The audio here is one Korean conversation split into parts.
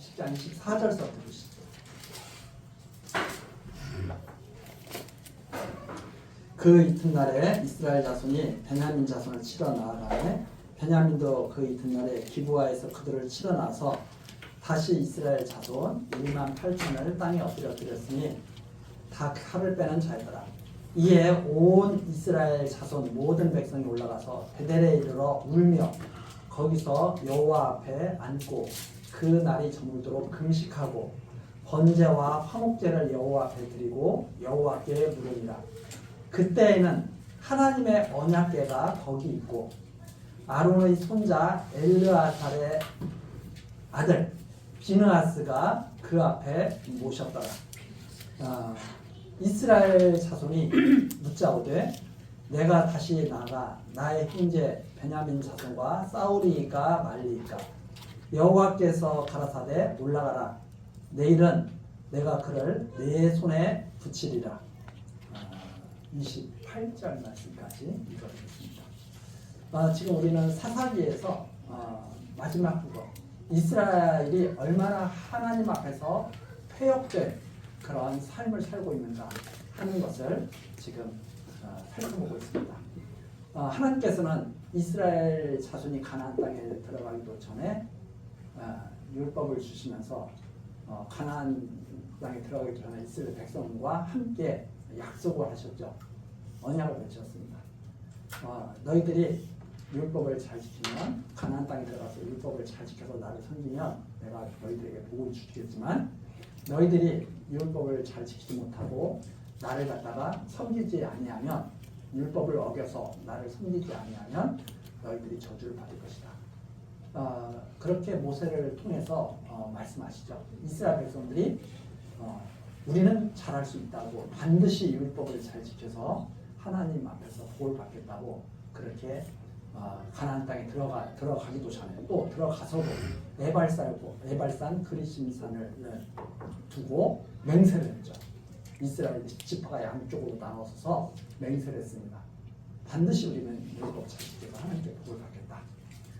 10장 24절서부터 보시죠. 그 이튿날에 이스라엘 자손이 베냐민 자손을 치러 나아가매 베냐민도 그 이튿날에 기브아에서 그들을 치러 나서 다시 이스라엘 자손 1만 8천을 땅에 엎드려뜨렸으니 다 칼을 빼는 자이더라. 이에 온 이스라엘 자손 모든 백성이 올라가서 베델에 이르러 울며 거기서 여호와 앞에 앉고 그 날이 저물도록 금식하고 번제와 화목제를 여호와 앞에 드리고 여호와께 물으니라. 그때에는 하나님의 언약궤가 거기 있고 아론의 손자 엘르아살의 아들 비느하스가 그 앞에 모셨더라. 이스라엘 자손이 묻자오되 내가 다시 나가 나의 형제 베냐민 자손과 싸우리이까 말리이까. 여호와께서 가라사대 올라가라. 내일은 내가 그를 내 손에 붙이리라. 28절 말씀까지 읽어드리겠습니다. 지금 우리는 사사기에서 마지막 부분 이스라엘이 얼마나 하나님 앞에서 폐역된 그런 삶을 살고 있는가 하는 것을 지금 살펴보고 있습니다. 하나님께서는 이스라엘 자손이 가나안 땅에 들어가기도 전에 율법을 주시면서 가나안 땅에 들어가기 전에 이스라엘 백성과 함께 약속을 하셨죠. 언약을 맺혔습니다. 너희들이 율법을 잘 지키면 가나안 땅에 들어가서 율법을 잘 지켜서 나를 섬기면 내가 너희들에게 복을 주겠지만 너희들이 율법을 잘 지키지 못하고 나를 갖다가 섬기지 아니하면 율법을 어겨서 나를 섬기지 아니하면 너희들이 저주를 받을 것이다. 그렇게 모세를 통해서 말씀하시죠. 이스라엘 백성들이 우리는 잘할 수 있다고 반드시 율법을 잘 지켜서 하나님 앞에서 복을 받겠다고 그렇게 가나안 땅에 들어가기도 전에 또 들어가서도 에발산 그리심산을 두고 맹세를 했죠. 이스라엘 지파가 양쪽으로 나눠서서 맹세를 했습니다. 반드시 우리는 율법 잘 지켜서 하나님께 복을 받겠다.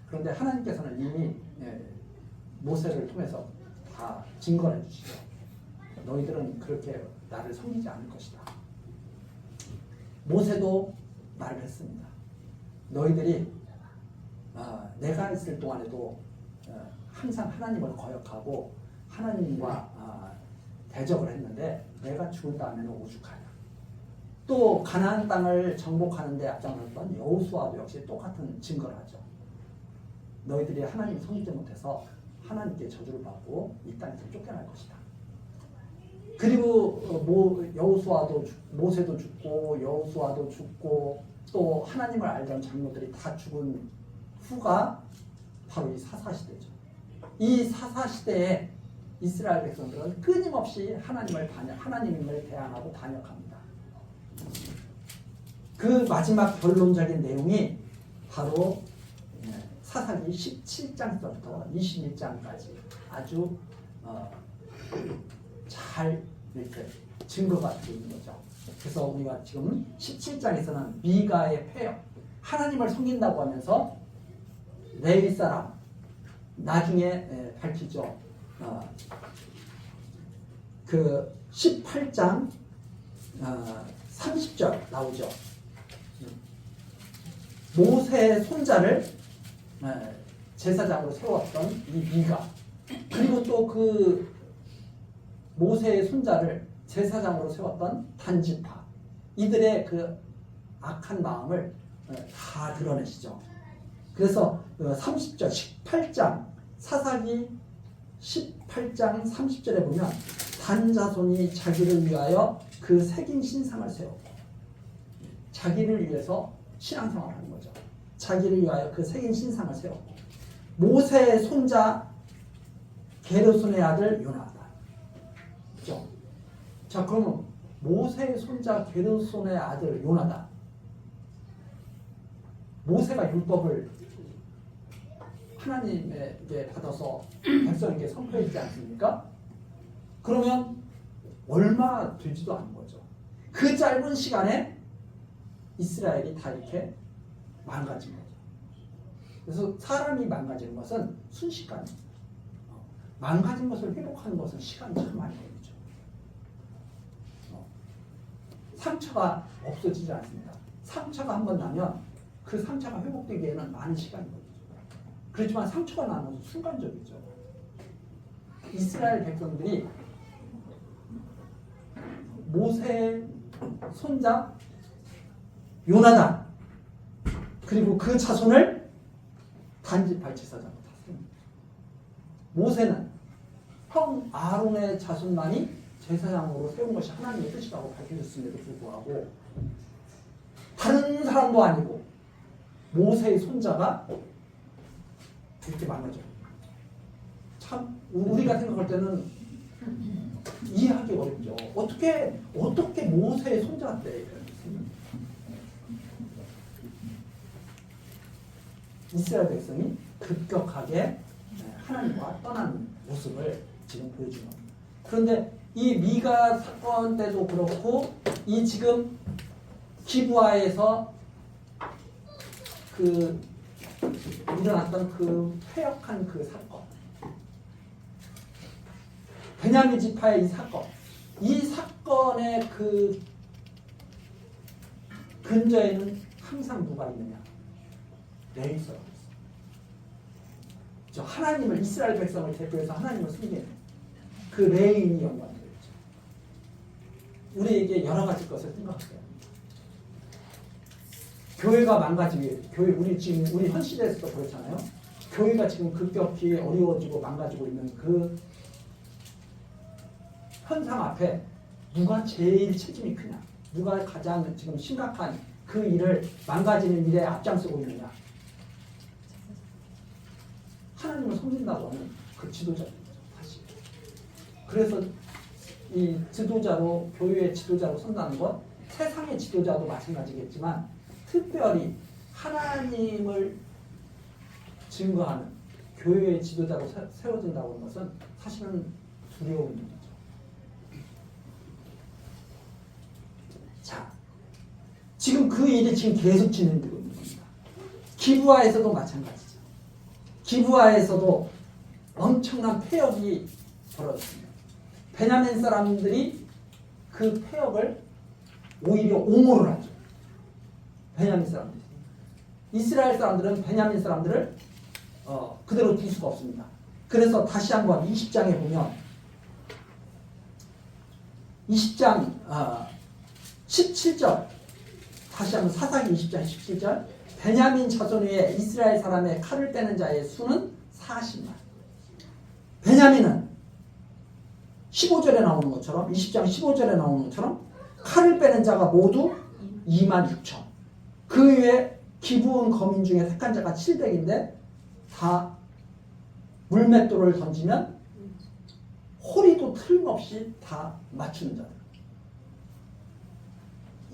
그런데 하나님께서는 이미 모세를 통해서 다 증거를 해주시죠. 너희들은 그렇게 나를 섬기지 않을 것이다. 모세도 말을 했습니다. 너희들이 내가 있을 동안에도 항상 하나님을 거역하고 하나님과 대적을 했는데 내가 죽은 다음에는 오죽하냐. 또 가나안 땅을 정복하는 데 앞장섰던 여호수아도 역시 똑같은 증거를 하죠. 너희들이 하나님을 섬기지 못해서 하나님께 저주를 받고 이 땅에서 쫓겨날 것이다. 그리고 여호수아도 모세도 죽고 여호수아도 죽고 또 하나님을 알던 장로들이 다 죽은 후가 바로 이 사사시대죠. 이 사사시대에 이스라엘 백성들은 끊임없이 하나님을 대항하고 반역합니다. 그 마지막 결론적인 내용이 바로 사사기 17장부터 21장까지 아주 잘 이렇게 증거가 되어 있는 거죠. 그래서 우리가 지금 17장에서는 미가의 폐역, 하나님을 섬긴다고 하면서 레위 사람, 나중에 밝히죠. 그 18장 30절 나오죠. 모세의 손자를 제사장으로 세웠던 이 미가, 그리고 또 그 모세의 손자를 제사장으로 세웠던 단지파, 이들의 그 악한 마음을 다 드러내시죠. 그래서 30절 18장 사사기 18장 30절에 보면 단자손이 자기를 위하여 그 새긴 신상을 세웠고, 자기를 위해서 신앙생활을 하는 거죠. 자기를 위하여 그 새긴 신상을 세웠고, 모세의 손자 게르손의 아들 요나단. 그렇죠? 자, 그러면 모세의 손자 게르손의 아들 요나단, 모세가 율법을 하나님에게 받아서 백성에게 선포했지 않습니까? 그러면 얼마 되지도 않은 거죠. 그 짧은 시간에 이스라엘이 다 이렇게 망가진 거죠. 그래서 사람이 망가지는 것은 순식간입니다. 망가진 것을 회복하는 것은 시간이 참 많이 걸리죠. 상처가 없어지지 않습니다. 상처가 한 번 나면 그 상처가 회복되기에는 많은 시간이 걸리죠. 그렇지만 상처가 나는 것은 순간적이죠. 이스라엘 백성들이 모세의 손자 요나단 그리고 그 자손을 단지 발치사장으로 탔습니다. 모세는 형 아론의 자손만이 제사장으로 세운 것이 하나님의 뜻이라고 밝혀졌음에도 불구하고 다른 사람도 아니고 모세의 손자가 이렇게 망가져요. 참 우리가 생각할 때는 이해하기 어렵죠. 어떻게 모세의 손자가 돼? 이스라엘 백성이 급격하게 하나님과 떠난 모습을 지금 보여주는 겁니다. 그런데 이 미가 사건 때도 그렇고 이 지금 기브아에서 그 일어났던 그 패역한 그 사건, 베냐민 지파의 이 사건의 그 근저에는 항상 누가 있느냐? 레이서가 있어요. 하나님을 이스라엘 백성을 대표해서 하나님을 숨기는 그 레인이 연관되어 있죠. 우리에게 여러 가지 것을 생각해야 합니다. 교회가 망가지기, 우리 현 시대에서도 그렇잖아요. 교회가 지금 급격히 어려워지고 망가지고 있는 그 현상 앞에 누가 제일 책임이 크냐? 누가 가장 지금 심각한 그 일을 망가지는 일에 앞장서고 있느냐? 하나님을 섬긴다고 하는 그 지도자입니다. 사실. 그래서 이 지도자로 교회의 지도자로 선다는 것, 세상의 지도자도 마찬가지겠지만 특별히 하나님을 증거하는 교회의 지도자로 세워진다고 하는 것은 사실은 두려운 일이죠. 자, 지금 그 일이 지금 계속 진행되고 있는 겁니다. 기브아에서도 마찬가지죠. 기브아에서도 엄청난 패역이 벌어졌습니다. 베냐민 사람들이 그 패역을 오히려 옹호를 하죠. 베냐민 사람들이. 이스라엘 사람들은 베냐민 사람들을 그대로 둘 수가 없습니다. 그래서 다시 한번 20장에 보면 20장 17절 다시 한번 사사기 20장 17절 베냐민 자손 위에 이스라엘 사람의 칼을 빼는 자의 수는 40만. 베냐민은 15절에 나오는 것처럼 20장 15절에 나오는 것처럼 칼을 빼는 자가 모두 2만 6천. 그 외에 기브온 거민 중에 택한 자가 700인데 다 물맷돌을 던지면 호리도 틀림없이 다 맞추는 자들.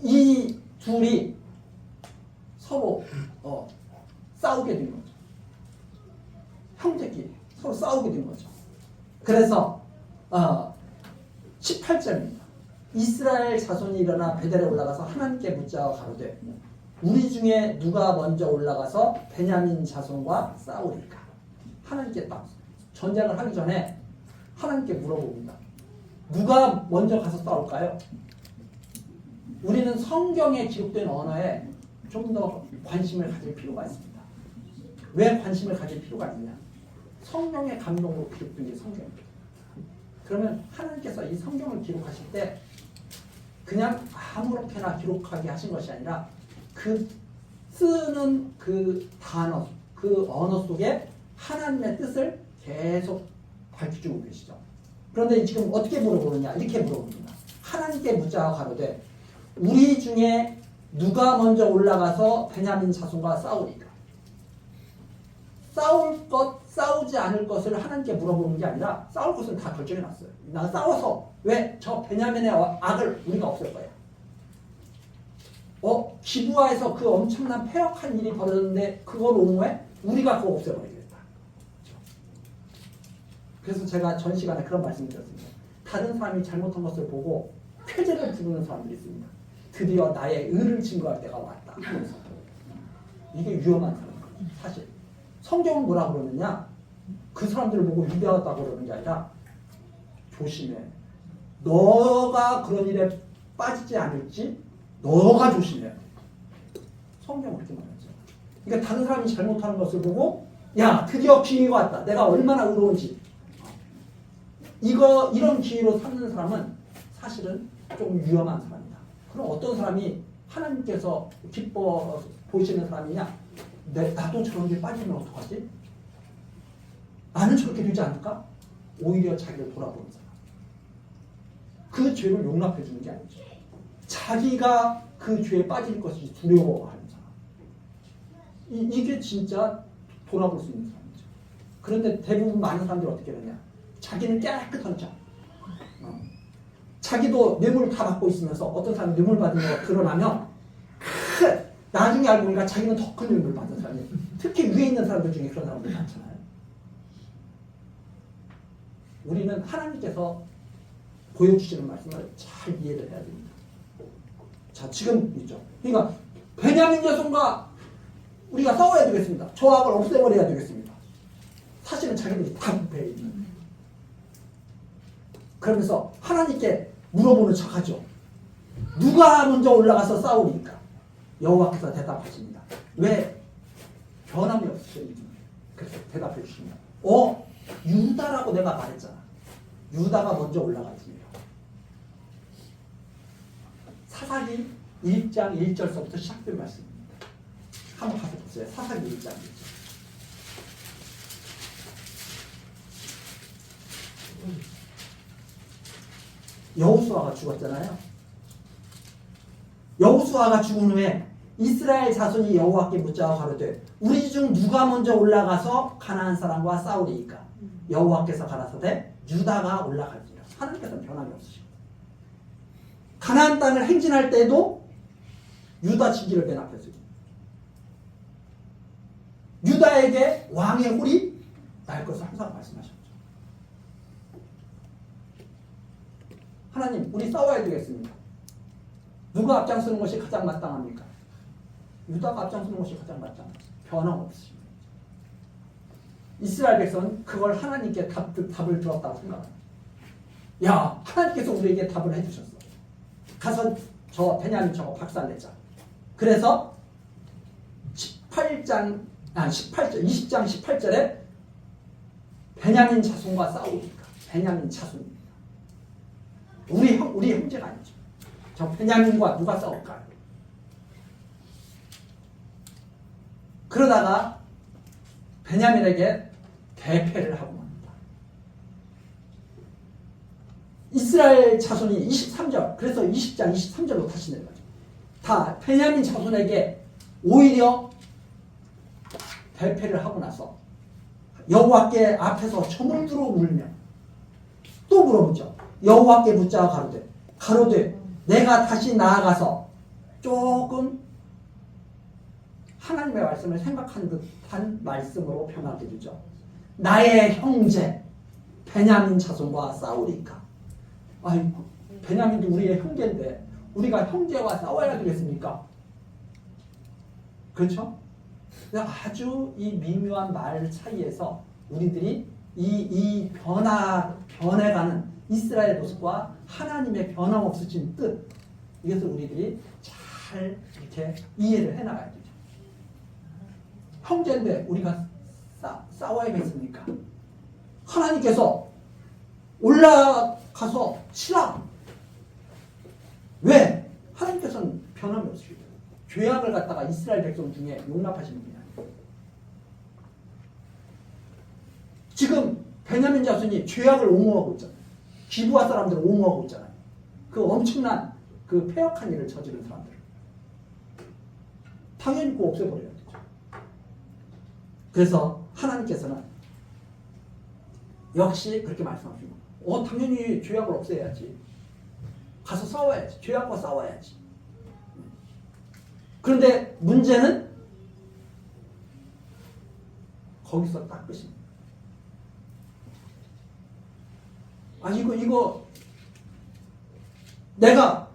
이 둘이 서로 싸우게 된 거죠. 형제끼리 서로 싸우게 된 거죠. 그래서 18절입니다. 이스라엘 자손이 일어나 베델에 올라가서 하나님께 묻자 가로되 우리 중에 누가 먼저 올라가서 베냐민 자손과 싸우리까? 하나님께 딱 전쟁을 하기 전에 하나님께 물어봅니다. 누가 먼저 가서 싸울까요? 우리는 성경에 기록된 언어에 좀 더 관심을 가질 필요가 있습니다. 왜 관심을 가질 필요가 있느냐? 성령의 감동으로 기록된 게 성경입니다. 그러면 하나님께서 이 성경을 기록하실 때 그냥 아무렇게나 기록하게 하신 것이 아니라 그 쓰는 그 단어, 그 언어 속에 하나님의 뜻을 계속 밝혀주고 계시죠. 그런데 지금 어떻게 물어보느냐? 이렇게 물어봅니다. 하나님께 묻자 가로되 우리 중에 누가 먼저 올라가서 베냐민 자손과 싸우리까? 싸울 것, 싸우지 않을 것을 하나님께 물어보는 게 아니라 싸울 것은 다 결정해놨어요. 나 싸워서 왜 저 베냐민의 악을 우리가 없앨 거야? 기브아에서 그 엄청난 패역한 일이 벌어졌는데 그걸 옹호해? 우리가 그거 없애버리겠다. 그래서 제가 전 시간에 그런 말씀을 드렸습니다. 다른 사람이 잘못한 것을 보고 쾌재를 부르는 사람들이 있습니다. 드디어 나의 의를 증거할 때가 왔다. 이게 위험한 사람이에요. 사실 성경은 뭐라 그러느냐? 그 사람들을 보고 위대하다고 그러는 게 아니라 조심해. 너가 그런 일에 빠지지 않을지 너가 조심해. 성경 그렇게 말하죠. 그러니까 다른 사람이 잘못하는 것을 보고 야 드디어 기회가 왔다. 내가 얼마나 의로운지. 이런 기회로 삼는 사람은 사실은 좀 위험한 사람이다. 그럼 어떤 사람이 하나님께서 기뻐 보시는 사람이냐? 나도 저런 게 빠지면 어떡하지? 나는 저렇게 되지 않을까? 오히려 자기를 돌아보는 사람. 그 죄를 용납해 주는 게 아니죠. 자기가 그 죄에 빠질 것이 두려워하는 사람. 이게 진짜 돌아볼 수 있는 사람이죠. 그런데 대부분 많은 사람들이 어떻게 되냐? 자기는 깨끗한 자. 자기도 뇌물 다 받고 있으면서 어떤 사람이 뇌물 받은 거 드러나면 나중에 알고 보니까 자기는 더 큰 뇌물을 받은 사람이 특히 위에 있는 사람들 중에 그런 사람들 많잖아요. 우리는 하나님께서 보여주시는 말씀을 잘 이해를 해야 됩니다. 자, 지금 있죠. 그러니까 베냐민 자손과 우리가 싸워야 되겠습니다. 저 악을 없애버려야 되겠습니다. 사실은 자기들이 다 부패해 있는. 그러면서 하나님께 물어보는 척하죠. 누가 먼저 올라가서 싸우니까 여호와께서 대답하십니다. 왜? 변함이 없으셔. 그래서 대답해 주십니다. 유다라고 내가 말했잖아. 유다가 먼저 올라가지. 사사기 1장 1절서부터 시작된 말씀입니다. 한번 가서 보세요. 사사기 1장 1절. 여호수아가 죽었잖아요. 여호수아가 죽은 후에 이스라엘 자손이 여호와께 묻자고 가로되 우리 중 누가 먼저 올라가서 가나안 사람과 싸우리이까? 여호와께서 가라사대 유다가 올라갈지라. 하나님께서는 변함이 없으시고 가나안 땅을 행진할 때도 유다 진기를 맨 앞에 쓰고 유다에게 왕의 홀이 날 것을 항상 말씀하셨죠. 하나님, 우리 싸워야 되겠습니다. 누가 앞장서는 것이 가장 마땅합니까? 유다가 앞장서는 것이 가장 마땅합니다. 변함없으십니다. 이스라엘 백성은 그걸 하나님께 답을 들었다고 생각합니다. 야, 하나님께서 우리에게 답을 해주셨어. 가서 저 베냐민 저거 박살내자. 그래서 20장 18절에 베냐민 자손과 싸우니까 베냐민 자손입니다. 우리 형제가 아니죠. 저 베냐민과 누가 싸울까요? 그러다가 베냐민에게 대패를 하고 맙니다. 이스라엘 자손이 23절, 그래서 20장 23절로 다시 내려가죠. 다 베냐민 자손에게 오히려 대패를 하고 나서 여호와께 앞에서 저물들어 울며 또 물어보죠. 여호와께 묻자 가로되 내가 다시 나아가서 조금 하나님의 말씀을 생각한 듯한 말씀으로 변하게 되죠. 나의 형제 베냐민 자손과 싸우리까? 아이고, 베냐민도 우리의 형제인데 우리가 형제와 싸워야 되겠습니까? 그렇죠? 아주 이 미묘한 말 사이에서 우리들이 이 변해가는 이스라엘 모습과 하나님의 변함없으신 뜻, 이것을 우리들이 잘 이렇게 이해를 해나가야 되죠. 형제인데 우리가 싸워야겠습니까? 하나님께서 올라가서 치라. 왜? 하나님께서는 변함이 없으시고 죄악을 갖다가 이스라엘 백성 중에 용납하시는 분이 아니에요. 지금 베냐민 자손이 죄악을 옹호하고 있잖아요. 기브아 사람들을 옹호하고 있잖아요. 그 엄청난 그 폐역한 일을 저지른 사람들. 당연히 그거 없애버려야 되죠. 그래서 하나님께서는 역시 그렇게 말씀하십니다. 당연히 죄악을 없애야지. 가서 싸워야지. 죄악과 싸워야지. 그런데 문제는 거기서 딱 끝입니다. 이거 내가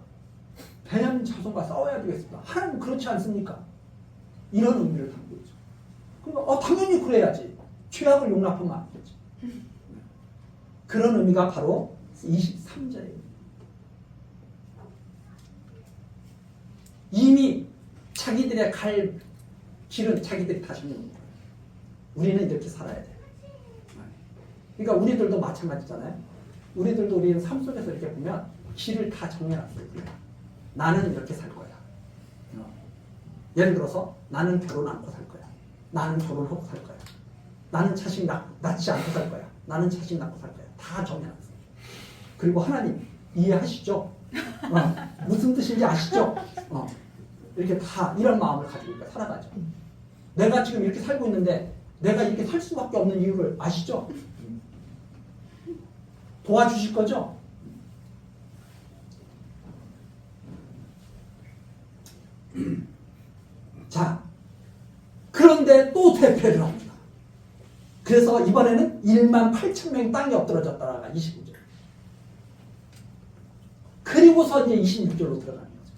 베냐민 자손과 싸워야 되겠습니다. 하나님 그렇지 않습니까? 이런 의미를 담고 있죠. 그러니까 당연히 그래야지. 죄악을 용납하면 안 되죠. 그런 의미가 바로 23절이에요. 이미 자기들의 갈 길은 자기들이 다 정해놓은 거예요. 우리는 이렇게 살아야 돼. 그러니까 우리들도 마찬가지잖아요. 우리들도 우리는 삶 속에서 이렇게 보면 길을 다 정해놨어요. 나는 이렇게 살 거야. 예를 들어서 나는 결혼 않고 살 거야. 나는 결혼하고 살 거야. 나는 자식 낳지 않고 살 거야. 나는 자식 낳고 살 거야. 다 정해놨어요. 그리고 하나님 이해하시죠? 무슨 뜻인지 아시죠? 이렇게 다 이런 마음을 가지고 살아가죠. 내가 지금 이렇게 살고 있는데 내가 이렇게 살 수밖에 없는 이유를 아시죠? 도와주실 거죠? 자, 그런데 또 대패를 합니다. 그래서 이번에는 18,000명이 땅에 엎드러졌다가 29절. 그리고서 이제 26절로 들어가는 거죠.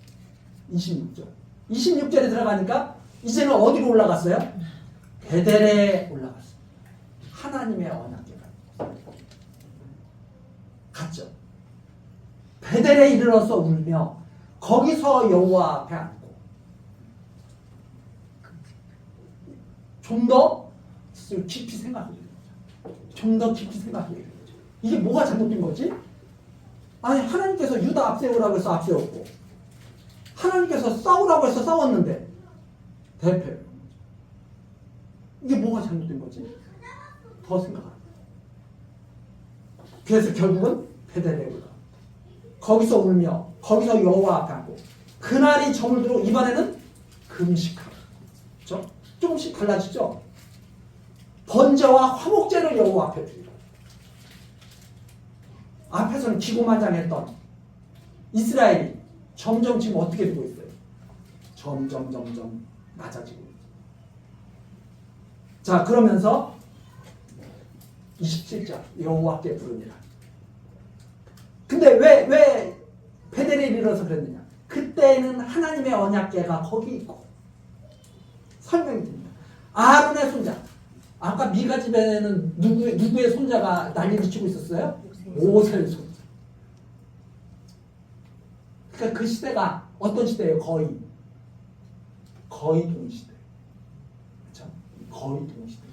26절. 26절에 들어가니까 이제는 어디로 올라갔어요? 베델에 올라갔어요. 하나님의 언약궤가 갔죠. 베델에 이르러서 울며 거기서 여호와 앞에 앉고 좀 더 깊이 생각해야 되는 거죠. 좀 더 깊이 생각해야 되는 거죠. 이게 뭐가 잘못된 거지? 아니 하나님께서 유다 앞세우라고 해서 앞세웠고 하나님께서 싸우라고 해서 싸웠는데 대패. 이게 뭐가 잘못된 거지? 더 생각합니다. 그래서 결국은 베델에 올라. 거기서 울며 거기서 여호와 앞에 앉고 그날이 저물도록 이번에는 금식하라. 그렇죠? 조금씩 달라지죠? 번제와 화목제를 여호와 앞에 드리라. 앞에서는 기고만장했던 이스라엘이 점점 지금 어떻게 되고 있어요? 점점 낮아지고 있어요. 자, 그러면서 27절 여호와께 부르니라. 근데 왜 베델에 이르러서 그랬느냐? 그때는 하나님의 언약궤가 거기 있고 설명이 됩니다. 아론의 손자. 아까 미가 집에는 누구의 손자가 난리를 치고 있었어요? 모세의 손자. 그러니까 그 시대가 어떤 시대예요? 거의 동시대. 그렇죠? 거의 동시대.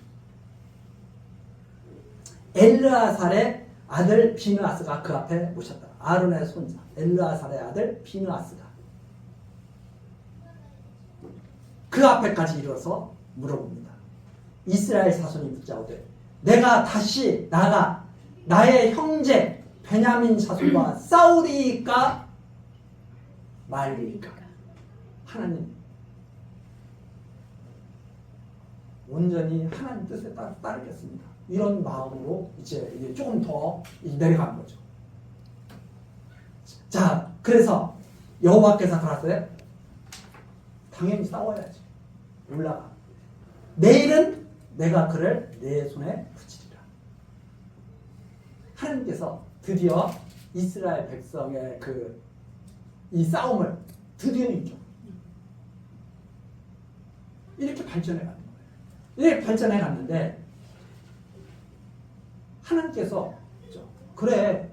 엘르아살의 아들 비느하스가 그 앞에 모셨다. 아론의 손자 엘르아살의 아들 비느하스가 그 앞에까지 이르러서 물어봅니다. 이스라엘 사손이 묻자오되 내가 다시 나가 나의 형제 베냐민 자손과 싸우리까 말리까? 하나님 온전히 하나님 뜻에 따르겠습니다. 이런 마음으로 이제 조금 더 내려간 거죠. 자, 그래서 여호와께서 그러세요. 당연히 싸워야지. 올라가. 내일은 내가 그를 내 손에 붙이리라. 하나님께서 드디어 이스라엘 백성의 이 싸움을 드디어 이겨. 이렇게 발전해 가는 거예요. 이렇게 발전해 갔는데 하나님께서 그래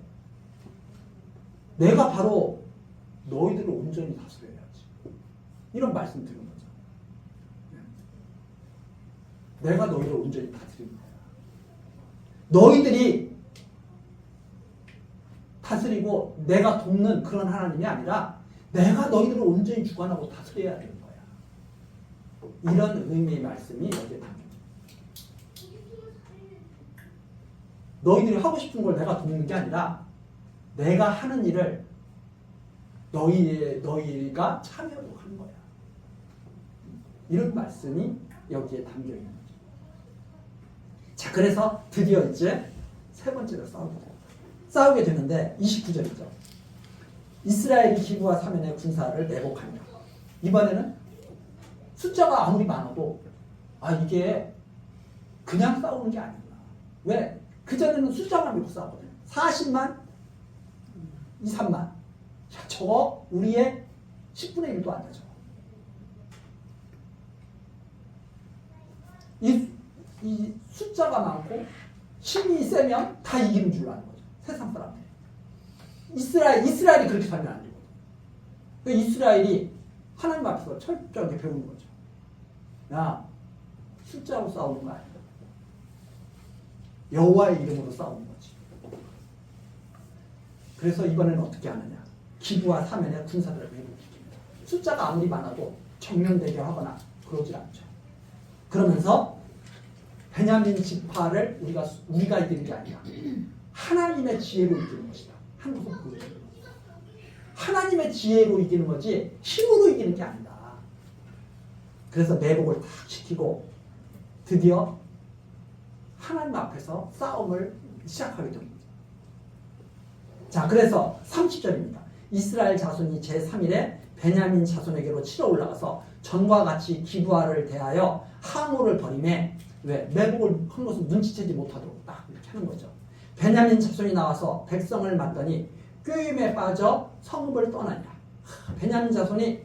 내가 바로 너희들을 온전히 다스려야지. 이런 말씀 드린 거죠. 내가 너희를 온전히 다스리는 거야. 너희들이 다스리고 내가 돕는 그런 하나님이 아니라 내가 너희들을 온전히 주관하고 다스려야 되는 거야. 이런 의미의 말씀이 여기에 담깁니다. 너희들이 하고 싶은 걸 내가 돕는 게 아니라 내가 하는 일을 너희가 참여로 하는 거야. 이런 말씀이 여기에 담겨 있는 거죠. 자, 그래서 드디어 이제 세 번째로 싸우게 되는데 29절이죠. 이스라엘이 기브와 사면의 군사를 매복합니다. 이번에는 숫자가 아무리 많아도 이게 그냥 싸우는 게 아니구나. 왜? 그전에는 숫자만 믿고 싸웠거든요. 40만, 2, 3만. 야, 저거 우리의 10분의 1도 안 되죠. 이 이 숫자가 많고 힘이 세면 다 이기는 줄 아는 거죠. 세상 사람들. 이스라엘이 그렇게 살면 안 되거든. 그러니까 이스라엘이 하나님 앞에서 철저하게 배우는 거죠. 야, 숫자하고 싸우는 거 아니야. 여호와의 이름으로 싸우는 거지. 그래서 이번에는 어떻게 하느냐. 기브와 사면의 군사들을 회복시킵니다. 숫자가 아무리 많아도 정면 대결하거나 그러질 않죠. 그러면서 베냐민 지파를 우리가 이기는 게 아니라 하나님의 지혜로 이기는 것이다. 한 것을 보여주는 거죠. 하나님의 지혜로 이기는 거지 힘으로 이기는 게 아니다. 그래서 매복을 탁 시키고 드디어 하나님 앞에서 싸움을 시작하게 됩니다. 자, 그래서 30절입니다. 이스라엘 자손이 제3일에 베냐민 자손에게로 치러 올라가서 전과 같이 기브아를 대하여 항우를 벌이매 왜? 매복을 한 것을 눈치채지 못하도록 딱 이렇게 하는 거죠. 베냐민 자손이 나와서 백성을 맞더니 꾀임에 빠져 성읍을 떠나니라. 베냐민 자손이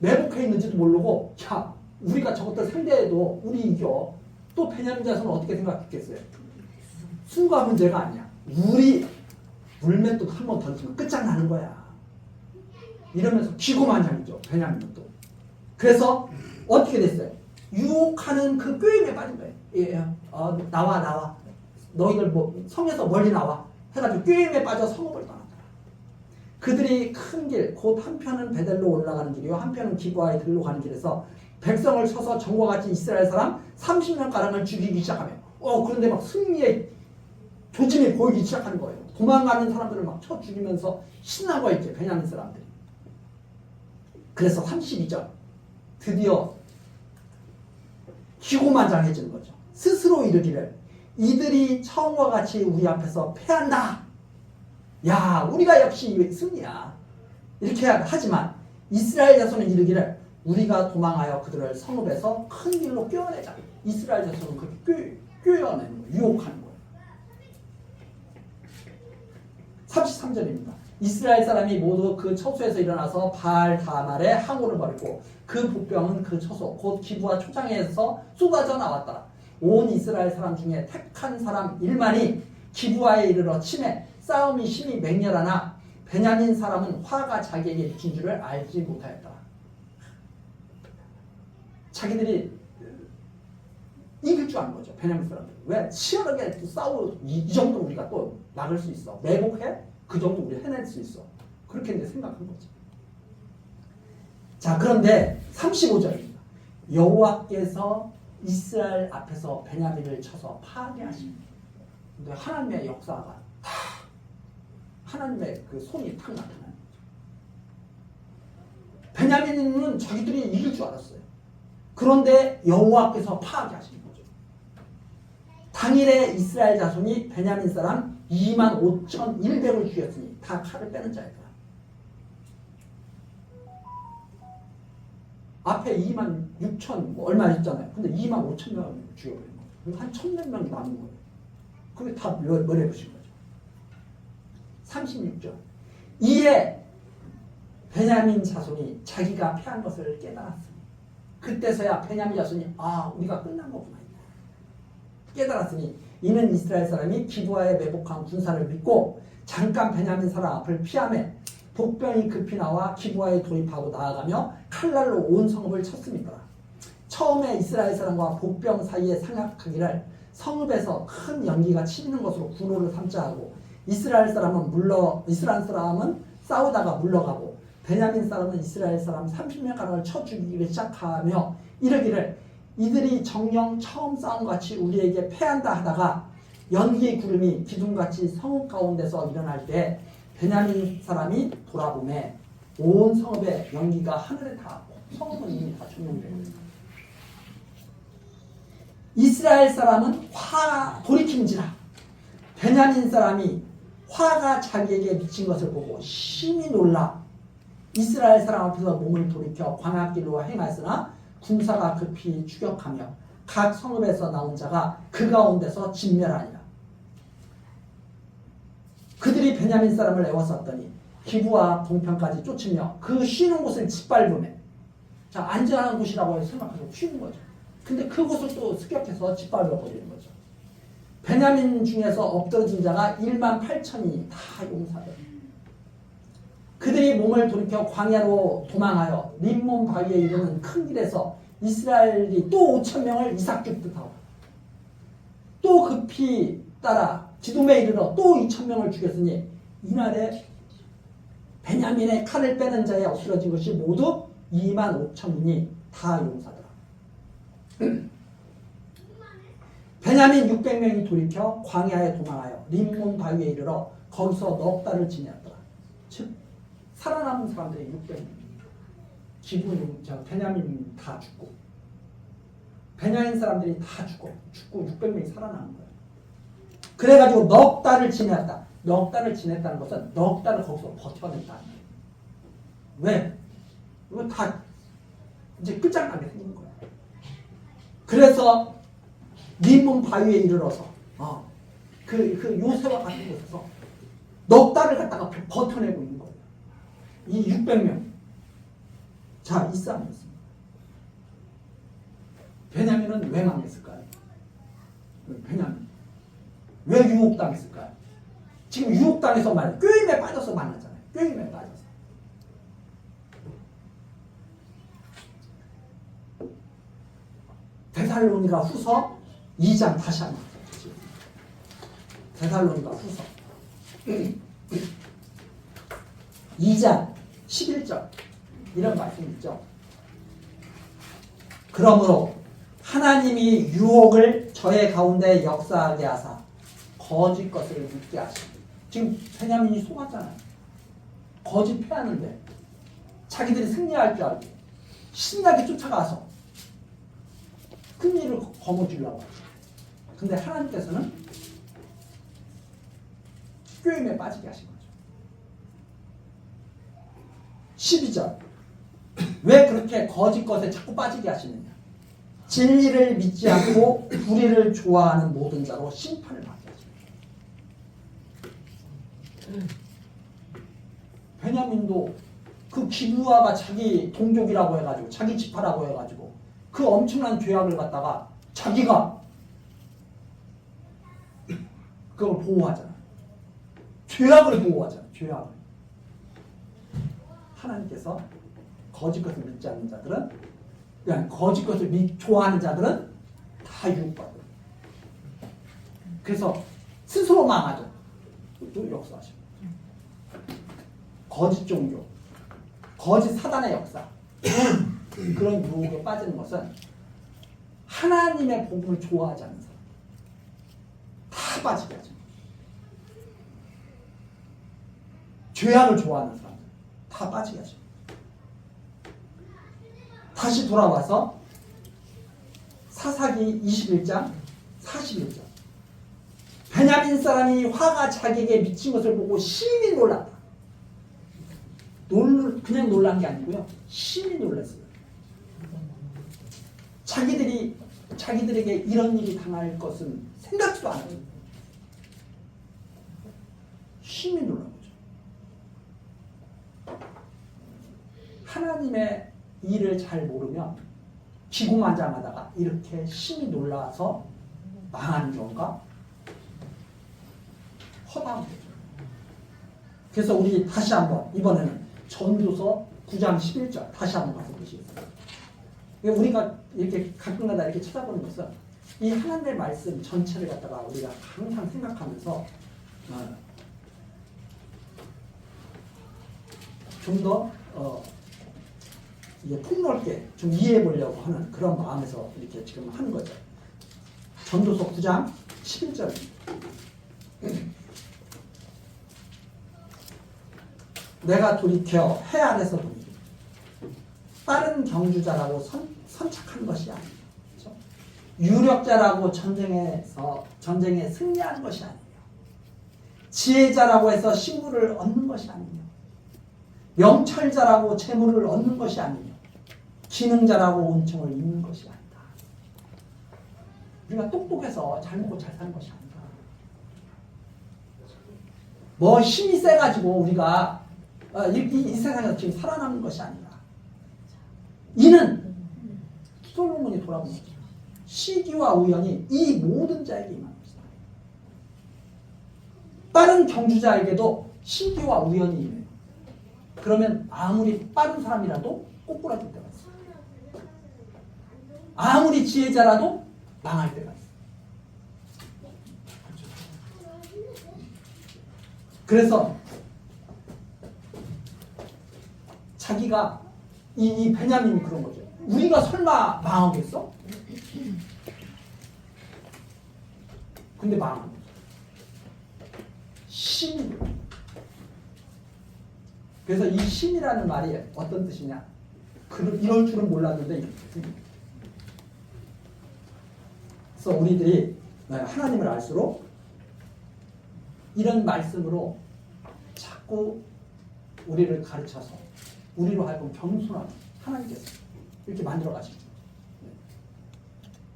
매복해 있는지도 모르고 야, 우리가 저것들 상대해도 우리 이겨. 또 베냐민 자손은 어떻게 생각했겠어요? 수가 문제가 아니야. 우리 물맷도 한 번 던지면 끝장나는 거야. 이러면서 기고만장이죠. 베냐민은 또. 그래서 어떻게 됐어요? 유혹하는 그 꾀임에 빠진 거예요. 예, 나와. 너희들 성에서 멀리 나와. 해가지고 꾀임에 빠져 성읍을 떠났더라. 그들이 큰 길, 곧 한편은 베델로 올라가는 길이요 한편은 기브아의 들로 가는 길에서 백성을 쳐서 전과 같이 이스라엘 사람 30명가량을 죽이기 시작하며 그런데 막 승리의 조짐이 보이기 시작하는 거예요. 도망가는 사람들을 막 쳐 죽이면서 신난 거예요. 이제 베냐민 사람들이. 그래서 32절 드디어 기고만장해지는 거죠. 스스로 이르기를 이들이 처음과 같이 우리 앞에서 패한다. 야, 우리가 역시 승리야. 이렇게 하지만 이스라엘 자손은 이르기를 우리가 도망하여 그들을 성읍에서 큰 길로 꿰어내자. 이스라엘 자손은 그렇게 꿰어내는 거예요. 유혹하는 거예요. 33절입니다. 이스라엘 사람이 모두 그 처소에서 일어나서 바알 다말에 항우를 벌이고 그 복병은 그 처소 곧 기브아 초장에서 쏟아져 나왔더라. 온 이스라엘 사람 중에 택한 사람 1만이 기브아에 이르러 치매 싸움이 심히 맹렬하나 베냐민 사람은 화가 자기에게 미친 줄을 알지 못하였더라. 자기들이 이길 줄 아는 거죠. 베냐민 사람들. 왜? 치열하게 싸우고 이 정도 우리가 또 막을 수 있어. 매복해? 그 정도 우리 해낼 수 있어. 그렇게 이제 생각한 거죠. 자, 그런데 35절입니다. 여호와께서 이스라엘 앞에서 베냐민을 쳐서 파괴하십니다. 근데 하나님의 역사가 다 하나님의 그 손이 탁 나타나는 거죠. 베냐민은 자기들이 이길 줄 알았어요. 그런데 여호와께서 파괴하신 거죠. 당일에 이스라엘 자손이 베냐민 사람 25,100을 죽였으니 다 칼을 빼는 자였다. 앞에 26,000 얼마 있잖아요. 근데 25,000명을 죽여버린 거예요. 한 1,000몇 명이 남은 거예요. 그게 다 멸해 보신 거죠. 36절. 이에 베냐민 자손이 자기가 패한 것을 깨달았으니 그때서야 베냐민 자손이 우리가 끝난 거구나 깨달았으니 이는 이스라엘 사람이 기브아에 매복한 군사를 믿고 잠깐 베냐민 사람 앞을 피하며 복병이 급히 나와 기브아에 돌입하고 나아가며 칼날로 온 성읍을 쳤습니다. 처음에 이스라엘 사람과 복병 사이에 상약하기를 성읍에서 큰 연기가 치미는 것으로 군호를 삼자 하고 이스라엘 사람은 싸우다가 물러가고 베냐민 사람은 이스라엘 사람 30명가량을 쳐 죽이기 시작하며 이르기를 이들이 정녕 처음 싸움같이 우리에게 패한다 하다가 연기의 구름이 기둥같이 성읍 가운데서 일어날 때 베냐민 사람이 돌아보매 온 성읍의 연기가 하늘에 닿았고 성읍은 이미 다 점령되었습니다. 이스라엘 사람은 돌이킴지라 베냐민 사람이 화가 자기에게 미친 것을 보고 심히 놀라 이스라엘 사람 앞에서 몸을 돌이켜 광야길로 행하였으나 군사가 급히 추격하며 각 성읍에서 나온 자가 그 가운데서 진멸하니라. 그들이 베냐민 사람을 애워쌌더니 기브아 동편까지 쫓으며 그 쉬는 곳을 짓밟으며 자, 안전한 곳이라고 생각해서 튀는 거죠. 근데 그곳을 또 습격해서 짓밟아 버리는 거죠. 베냐민 중에서 엎드러진 자가 1만 8천이 다 용사들. 그들이 몸을 돌이켜 광야로 도망하여 림몬 바위에 이르는 큰 길에서 이스라엘이 또 5천 명을 이삭 죽듯하고 또 급히 따라 지돔에 이르러 또 2천 명을 죽였으니 이날에 베냐민의 칼을 빼는 자에 엎드러진 것이 모두 2만 5천이니 다 용사더라. 베냐민 600명이 돌이켜 광야에 도망하여 림몬 바위에 이르러 거기서 넉 달을 지내었더라. 즉 살아남은 사람들이 600명. 기분 베냐민 다 죽고 베냐민 사람들이 다 죽고 600명이 살아남은 거예요. 그래가지고 넉 달을 지냈다. 넉 달을 지냈다는 것은 넉 달을 거기서 버텨냈다는 거예요. 왜? 이거 다 이제 끝장나게 생긴 거예요. 그래서 림몬 바위에 이르러서 그 요새와 같은 곳에서 넉 달을 갖다가 버텨내고 있는 거예요. 이 600명. 자, 이 싸움이 있습니다. 베냐민은 왜 망했을까요? 베냐민. 왜 유혹당했을까요? 지금 유혹당해서 말이에요. 꾀임에 빠져서 만났잖아요. 꾀임에 빠져서. 데살로니가 후서 2장 다시 한번 보죠. 데살로니가 후서 2장 11절 이런 말씀이 있죠. 그러므로 하나님이 유혹을 저의 가운데 역사하게 하사 거짓 것을 믿게 하시고 지금 베냐민이 속았잖아요. 거짓 패하는데 자기들이 승리할 줄 알고 신나게 쫓아가서 큰 일을 거머쥐려고 하죠. 근데 하나님께서는 꾀임에 빠지게 하신 거죠. 12절 왜 그렇게 거짓 것에 자꾸 빠지게 하시느냐. 진리를 믿지 않고 불의를 좋아하는 모든 자로 심판을 받게 하십니다. 베냐민도 그 기브아가 자기 동족이라고 해가지고 자기 지파라고 해가지고 그 엄청난 죄악을 갖다가 자기가 그걸 보호하잖아. 죄악을 보호하잖아. 죄악을. 하나님께서 거짓 것을 믿지 않는 자들은 그냥 거짓 것을 좋아하는 자들은 다 유혹받아요. 그래서 스스로 망하죠. 또 역사하시고 거짓 종교, 거짓 사단의 역사 그런 유혹에 빠지는 것은 하나님의 복음을 좋아하지 않는 사람 다 빠지게 하죠. 죄악을 좋아하는 사람들 다 빠지게 하죠. 다시 돌아와서 사사기 21장 41절 베냐민 사람이 화가 자기에게 미친 것을 보고 심히 놀랐다. 그냥 놀란 게 아니고요. 심히 놀랐어요. 자기들에게 이런 일이 당할 것은 생각지도 않아요. 심히 놀란 거죠. 하나님의 일을 잘 모르면 기고만장하다가 이렇게 심히 놀라서 망하는 경우가 허다한 거죠. 그래서 우리 다시 한번 이번에는 전도서 9장 11절 다시 한번 가서 보시겠습니다. 우리가 이렇게 가끔가다 이렇게 쳐다보는 것은 이 하나님의 말씀 전체를 갖다가 우리가 항상 생각하면서 좀 더 폭넓게 좀 이해해 보려고 하는 그런 마음에서 이렇게 지금 하는 거죠. 전도서 9장 11절입니다. 내가 돌이켜 해 아래서 보니 빠른 경주자라고 선착한 것이 아니며 그렇죠? 유력자라고 전쟁에 승리하는 것이 아니며 지혜자라고 해서 신부를 얻는 것이 아니며 명철자라고 재물을 얻는 것이 아니며 기능자라고 은총을 입는 것이 아니다. 우리가 똑똑해서 잘 먹고 잘 사는 것이 아니다. 뭐 힘이 세가지고 우리가 이 세상에서 지금 살아남는 것이 아니라 이는 솔로몬이 돌아본 거죠. 시기와 우연이 이 모든 자에게 임한 것이다. 빠른 경주자에게도 시기와 우연이 임해요. 그러면 아무리 빠른 사람이라도 꼬꾸라질 때가 있어요. 아무리 지혜자라도 망할 때가 있어요. 그래서 자기가 이 베냐민이 그런 거죠. 우리가 설마 망하겠어? 근데 망한 거죠. 신. 그래서 이 신이라는 말이 어떤 뜻이냐? 이럴 줄은 몰랐는데 이렇게. 그래서 우리들이 하나님을 알수록 이런 말씀으로 자꾸 우리를 가르쳐서 우리로 하여금 겸손하게 하나님께서 이렇게 만들어 가시죠.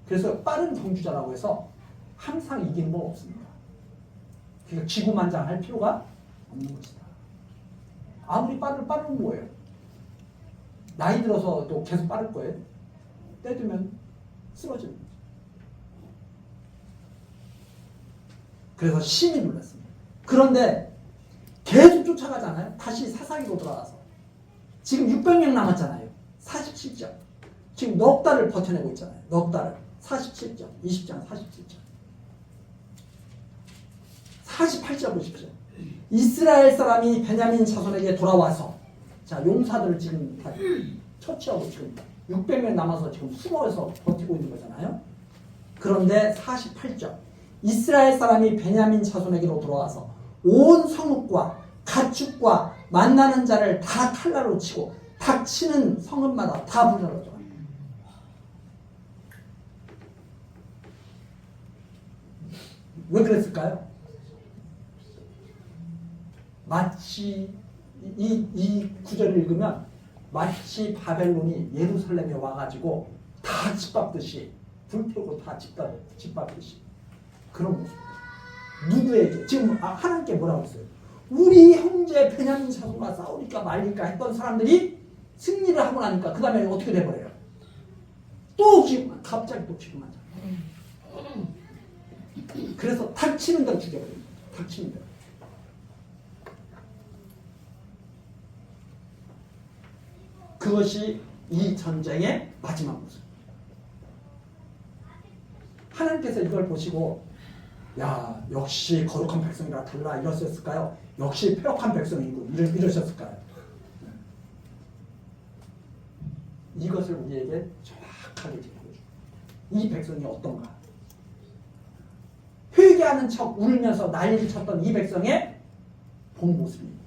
그래서 빠른 경주자라고 해서 항상 이기는 건 없습니다. 그러니까 기구만장할 필요가 없는 것이다. 아무리 빠르면 뭐예요? 나이 들어서도 계속 빠를 거예요. 떼두면 쓰러지는 거죠. 그래서 심히 놀랐습니다. 그런데 계속 쫓아가잖아요. 다시 사사기로 돌아가서 지금 600명 남았잖아요. 47점. 지금 넉 달을 버텨내고 있잖아요. 넉 달을. 47점. 20장 47점. 48절 보십시오. 이스라엘 사람이 베냐민 자손에게 돌아와서 자 용사들을 지금 다 처치하고 지금 600명 남아서 지금 숨어서 버티고 있는 거잖아요. 그런데 48절. 이스라엘 사람이 베냐민 자손에게로 돌아와서 온 성읍과 가축과 만나는 자를 다 칼날로 치고 닥치는 성읍마다 다 불살랐죠. 왜 그랬을까요? 마치 이 구절을 읽으면 마치 바벨론이 예루살렘에 와가지고 다 짓밟듯이 불태우고 다 짓밟듯이 그런 모습. 누구에게? 지금 하나님께 뭐라고 했어요? 우리 형제 베냐민 자손과 싸우니까 말릴까 했던 사람들이 승리를 하고 나니까 그 다음에 어떻게 돼버려요? 또 지금 갑자기 또 지금 하자. 그래서 닥치는 대로 죽여버립니다. 닥치는 대로. 그것이 이 전쟁의 마지막 모습. 하나님께서 이걸 보시고 야 역시 거룩한 백성이라 달라 이러셨을까요? 역시 폐역한 백성이고 이러셨을까요? 이것을 우리에게 정확하게 짚어줘요. 이 백성이 어떤가? 회개하는 척 울면서 난리를 쳤던 이 백성의 본 모습입니다.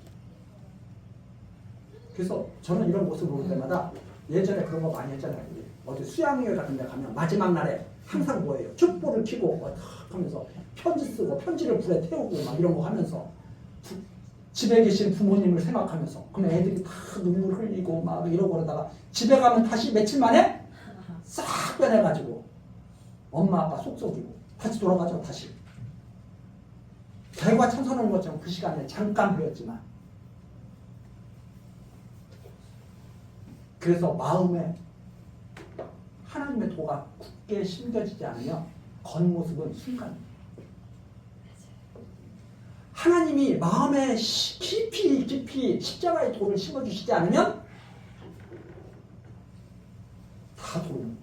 그래서 저는 이런 모습을 볼 때마다 예전에 그런 거 많이 했잖아요. 어디 수양회 같은 데 가면 마지막 날에 항상 뭐예요? 촛불을 켜고 하면서 편지 쓰고 편지를 불에 태우고 막 이런 거 하면서 집에 계신 부모님을 생각하면서 그럼 애들이 다 눈물 흘리고 막 이러고 그러다가 집에 가면 다시 며칠 만에 싹 변해가지고 엄마 아빠 속썩이고 다시 돌아가죠. 다시 대과 참선하는 것처럼 그 시간에 잠깐 보였지만 그래서 마음에 하나님의 도가 굳게 심겨지지 않으면 겉모습은 순간입니다. 하나님이 마음에 깊이 십자가의 도를 심어주시지 않으면 다 도는 거예요.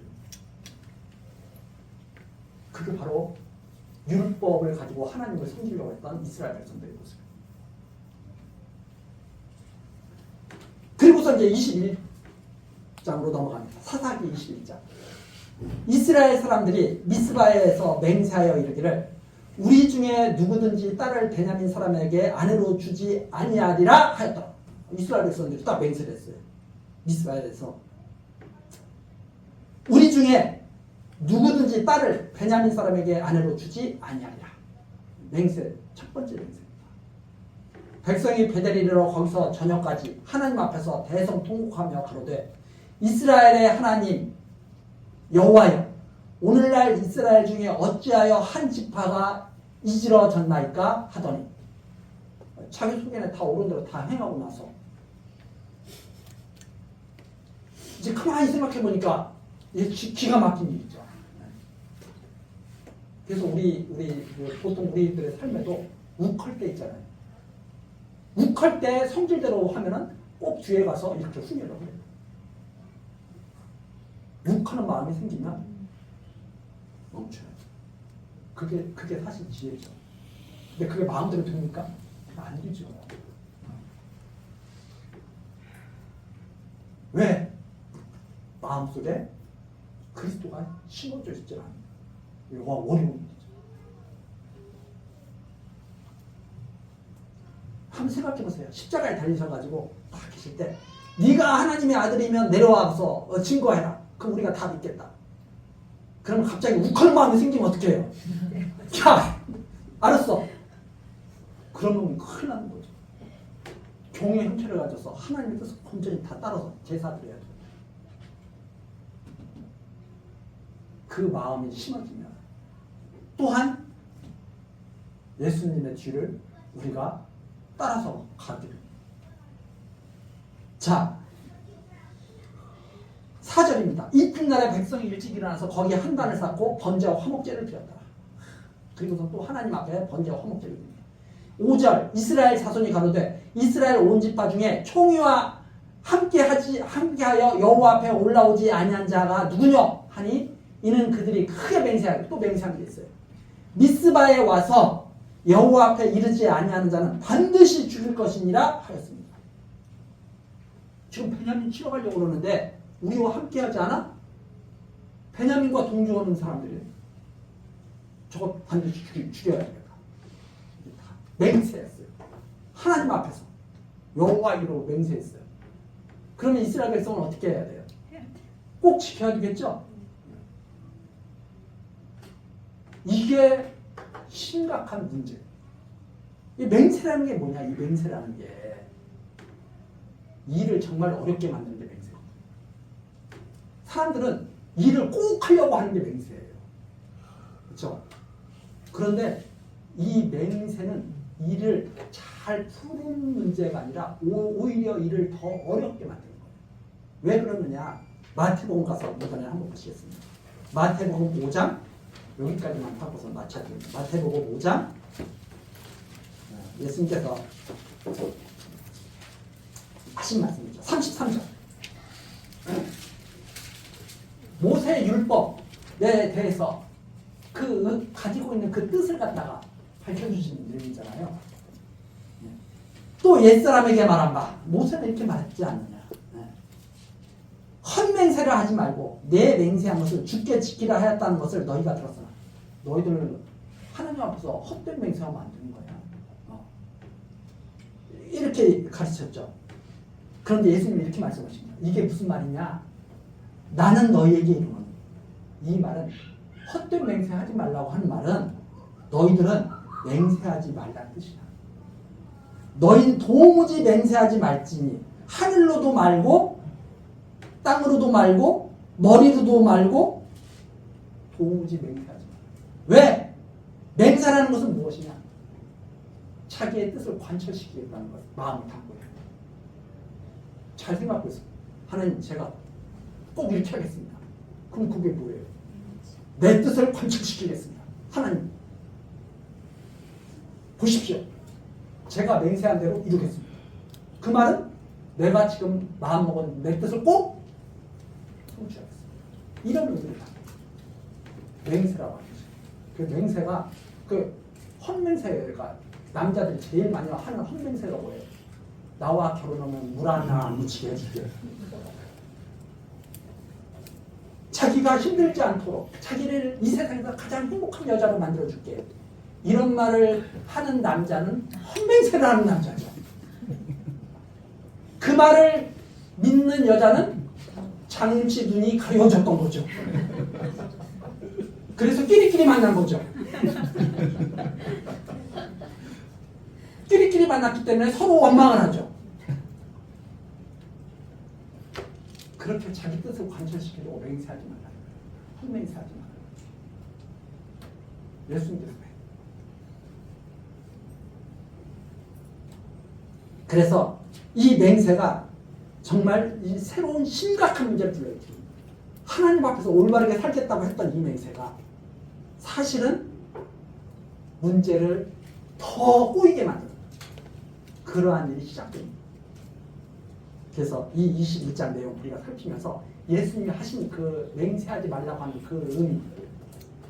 그게 바로 율법을 가지고 하나님을 섬기려고 했던 이스라엘 백성들의 모습이에요. 그리고서 이제 21장으로 넘어갑니다. 사사기 21장. 이스라엘 사람들이 미스바에서 맹세하여 이르기를 우리 중에 누구든지 딸을 베냐민 사람에게 아내로 주지 아니하리라 하였더라. 이스라엘 백성들이 딱 맹세를 했어요. 미스바에서 우리 중에 누구든지 딸을 베냐민 사람에게 아내로 주지 아니하리라. 맹세, 첫 번째 맹세입니다. 백성이 베델 이르러 거기서 저녁까지 하나님 앞에서 대성통곡하며 가로되 이스라엘의 하나님 여호와여 오늘날 이스라엘 중에 어찌하여 한 지파가 이지러졌나이까 하더니 자기 소견에 다 옳은 대로 다 행하고 나서 이제 가만히 생각해 보니까 기가 막힌 일이죠. 그래서 보통 우리들의 삶에도 욱할 때 있잖아요. 욱할 때 성질대로 하면은 꼭 뒤에 가서 이렇게 후회를 해요. 욱하는 마음이 생기면 멈춰요. 그게 사실 지혜죠. 근데 그게 마음대로 됩니까? 안 되죠. 왜? 마음속에 그리스도가 심어져 있지 않아요. 이거 어려운 일이죠. 한번 생각해 보세요. 십자가에 달리셔가지고 딱 계실 때 네가 하나님의 아들이면 내려와서 증거해라. 그럼 우리가 다 믿겠다. 그러면 갑자기 욱할 마음이 생기면 어떻게 해요? 야! 알았어. 그러면 큰일 나는 거죠. 종의 형체를 가져서 하나님의 뜻을 완전히 다 따라서 제사드려야 돼요. 그 마음이 심어지면 또한 예수님의 뒤를 우리가 따라서 가게 됩니다. 자, 4절입니다. 이튿날에 백성이 일찍 일어나서 거기에 한단을 쌓고 번제와 화목제를 드렸다. 그리고서 또 하나님 앞에 번제와 화목제를 드립니다. 5절 이스라엘 자손이 가로되 이스라엘 온 지파 중에 총위와 함께하여 여호와 앞에 올라오지 아니한 자가 누구뇨 하니 이는 그들이 크게 맹세하고 또 맹세한 게 있어요. 미스바에 와서 여호와 앞에 이르지 아니하는 자는 반드시 죽일 것이니라 하였습니다. 지금 베냐민 치러가려고 그러는데 우리와 함께하지 않아? 베냐민과 동조하는 사람들이 저거 반드시 죽여야 되겠다. 맹세했어요. 하나님 앞에서 여호와 이름으로 맹세했어요. 그러면 이스라엘 백성은 어떻게 해야 돼요? 꼭 지켜야 되겠죠? 이게 심각한 문제. 이 맹세라는 게 뭐냐? 이 맹세라는 게 일을 정말 어렵게 만드는 게 맹세예요. 사람들은 일을 꼭 하려고 하는 게 맹세예요. 그렇죠? 그런데 이 맹세는 일을 잘 푸는 문제가 아니라 오히려 일을 더 어렵게 만드는 거예요. 왜 그러느냐? 마태복음 가서 이번에 한번 보시겠습니다. 마태복음 5장 여기까지만 하고서 마쳐드립니다. 마태복음 5장 예수님께서 하신 말씀이죠. 33절 모세 율법에 대해서 그 가지고 있는 그 뜻을 갖다가 밝혀주신 내용이잖아요. 또 옛사람에게 말한 바 모세는 이렇게 말했지 않느냐. 헛맹세를 하지 말고 내 맹세한 것을 주께 지키라 하였다는 것을 너희가 들었으나 너희들 하나님 앞에서 헛된 맹세하면 안 되는 거야. 이렇게 가르쳤죠. 그런데 예수님이 이렇게 말씀하십니다. 이게 무슨 말이냐? 나는 너희에게 이르노니. 이 말은 헛된 맹세하지 말라고 하는 말은 너희들은 맹세하지 말라는 뜻이야. 너희는 도무지 맹세하지 말지니 하늘로도 말고 땅으로도 말고 머리로도 말고 도무지 맹세하지 마. 왜? 맹세라는 것은 무엇이냐? 자기의 뜻을 관철시키겠다는 것, 마음을 담고 해야 돼. 잘 생각해보세요. 하나님, 제가 꼭 이렇게 하겠습니다. 그럼 그게 뭐예요? 내 뜻을 관철시키겠습니다. 하나님, 보십시오. 제가 맹세한 대로 이루겠습니다. 그 말은 내가 지금 마음먹은 내 뜻을 꼭 성취하겠습니다. 이런 의미입니다. 맹세라고 하는 거죠. 그 맹세가 헛맹세가 남자들이 제일 많이 하는 헛맹세가 뭐예요? 나와 결혼하면 물 하나 묻히게 해줄게. 자기가 힘들지 않도록 자기를 이 세상에서 가장 행복한 여자로 만들어줄게. 이런 말을 하는 남자는 헛맹세를 하는 남자죠. 그 말을 믿는 여자는 장치 눈이 가려졌던 거죠. 그래서 끼리끼리 만난 거죠. 끼리끼리 만났기 때문에 서로 원망을 하죠. 그렇게 자기 뜻을 관철시키려고 맹세하지 말라는 거예요. 헛맹세하지 말라는 거예요. 예수님께서 그래서 이 맹세가 정말 이 새로운 심각한 문제를 불러일으킵니다. 하나님 앞에서 올바르게 살겠다고 했던 이 맹세가 사실은 문제를 더 꼬이게 만드는 그러한 일이 시작됩니다. 그래서 이 21장 내용 우리가 살피면서 예수님이 하신 그 맹세하지 말라고 하는 그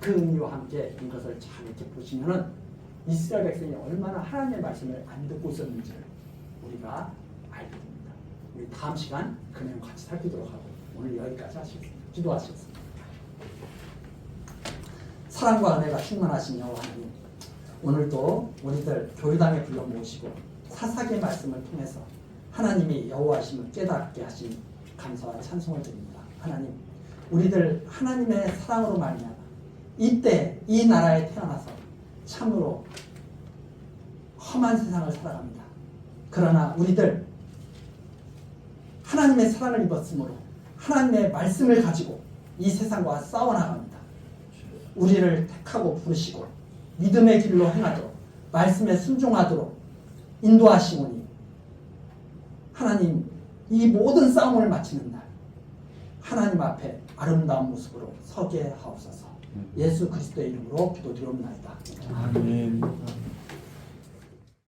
의미와 함께 이것을 잘 이렇게 보시면은 이스라엘 백성이 얼마나 하나님의 말씀을 안 듣고 있었는지를 우리가 알게 됩니다. 우리 다음 시간 그 내용 같이 살피도록 하고 오늘 여기까지 하시겠습니다. 기도하시겠습니다. 사랑과 은혜가 충만하신 여호와 하나님, 오늘도 우리들 교회당에 불러 모으시고 사사기의 말씀을 통해서 하나님이 여호와이심을 깨닫게 하신 감사와 찬송을 드립니다. 하나님, 우리들 하나님의 사랑으로 말미암아 이때 이 나라에 태어나서 참으로 험한 세상을 살아갑니다. 그러나 우리들 하나님의 사랑을 입었으므로 하나님의 말씀을 가지고 이 세상과 싸워나갑니다. 우리를 택하고 부르시고 믿음의 길로 행하도록 말씀에 순종하도록 인도하시오니 하나님, 이 모든 싸움을 마치는 날 하나님 앞에 아름다운 모습으로 서게 하옵소서. 예수 그리스도의 이름으로 기도드리옵나이다. 아멘.